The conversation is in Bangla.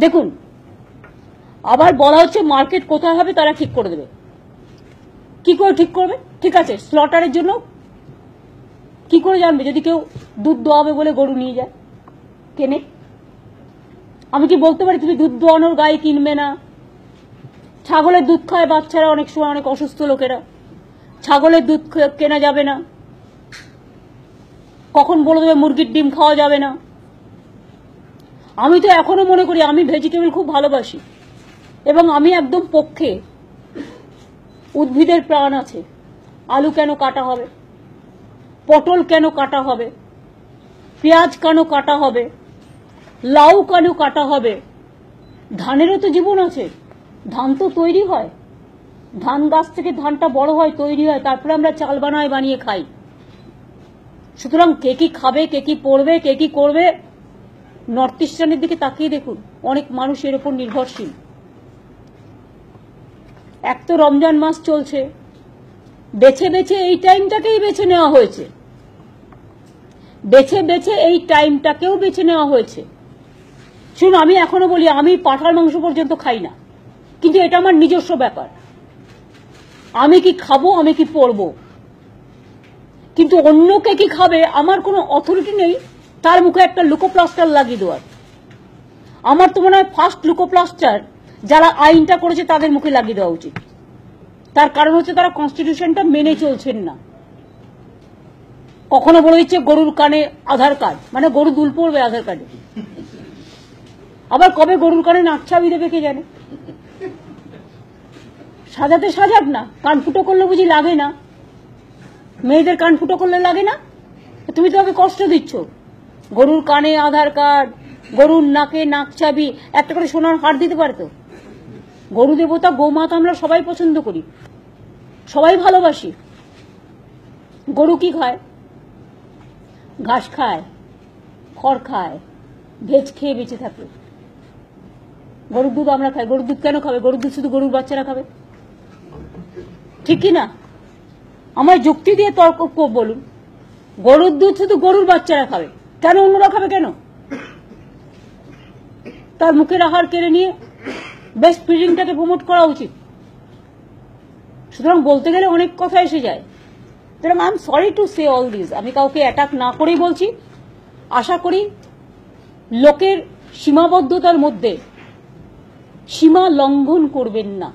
দেখুন, আবার বলা হচ্ছে মার্কেট কোথায় হবে তারা ঠিক করে দেবে। কি করে ঠিক করবে? ঠিক আছে, স্লটারের জন্য কি করে জানবে যদি কেউ দুধ দোয়াবে বলে গরু নিয়ে যায় কেনে? আমি কি বলতে পারি তুমি দুধ দোয়ানোর গায়ে কিনবে না? ছাগলের দুধ খায় বাচ্চারা, অনেক সময় অনেক অসুস্থ লোকেরা, ছাগলের দুধ কেনা যাবে না। কখন বলে দেবে মুরগির ডিম খাওয়া যাবে না? আমি তো এখনো মনে করি, আমি ভেজিটেবল খুব ভালোবাসি এবং আমি একদম পক্ষে। উদ্ভিদের প্রাণ আছে, আলু কেন কাটা হবে, পটল কেন কাটা হবে, পেঁয়াজ কেন কাটা হবে, লাউ কেন কাটা হবে? ধানেরও তো জীবন আছে, ধান তো তৈরি হয়, ধান গাছ থেকে ধানটা বড় হয়, তৈরি হয়, তারপরে আমরা চাল বানিয়ে খাই। সুতরাং কে কি খাবে, কে কি পড়বে, কে কি করবে, নর্থ ইস্টার্নের দিকে তাকিয়ে দেখুন, অনেক মানুষ এর উপর নির্ভরশীল। এক তো রমজান মাস চলছে, বেছে বেছে এই টাইমটাকেই বেছে নেওয়া হয়েছে, বেছে বেছে এই টাইমটাকেও বেছে নেওয়া হয়েছে। শুনুন, আমি এখনো বলি আমি পাঁঠার মাংস পর্যন্ত খাই না, কিন্তু এটা আমার নিজস্ব ব্যাপার, আমি কি খাবো, আমি কি পরবো। কিন্তু অন্যকে কি খাবে আমার কোনো অথরিটি নেই তার মুখে একটা লুকোপ্লাস্টার লাগিয়ে দেওয়ার। আমার তো মনে হয় ফার্স্ট লুকোপ্লাস্টার যারা আইনটা করেছে তাদের মুখে লাগিয়ে দেওয়া উচিত। তার কারণ হচ্ছে তারা কনস্টিটিউশনটা মেনে চলছেন না। কখনো বলে দিচ্ছে গরুর কানে আধার কার্ড, মানে গরু দুল পড়বে আধার কার্ডে। আবার কবে গরুর কানে নাকছাবি দেবে কে জানে। সাজাতে সাজাক না, কান ফুটো করলে বুঝি লাগে না? মেয়েদের কান ফুটো করলে লাগে না? তুমি তো ওকে কষ্ট দিচ্ছ। গরুর কানে আধার কার্ড, গরুর নাকে নাকছাবি, একটা করে সোনার হার দিতে পারে তো। গরু দেবতা গোমাতা আমরা সবাই পছন্দ করি, সবাই ভালোবাসি। গরু কি খায়? ঘাস খায়, খড় খায়, ভেজ খেয়ে বেঁচে থাকে। গরুর দুধ আমরা খাই, গরুর দুধ কেন খাবে? গরুর দুধ শুধু গরুর বাচ্চারা খাবে, ঠিক কি না? আমায় যুক্তি দিয়ে তর্ক বলুন, গরুর দুধ শুধু গরুর বাচ্চারা খাবে, কেন অন্যরা খাবে কেন? তার মুখের আহার কেড়ে নিয়ে বেস্ট ফিডিংটাকে প্রমোট করা উচিত। সুতরাং বলতে গেলে অনেক কথা এসে যায়। সুতরাং I am sorry to say all this, আমি কাউকে অ্যাটাক না করেই বলছি। আশা করি লোকের সীমাবদ্ধতার মধ্যে সীমা লঙ্ঘন করবেন না।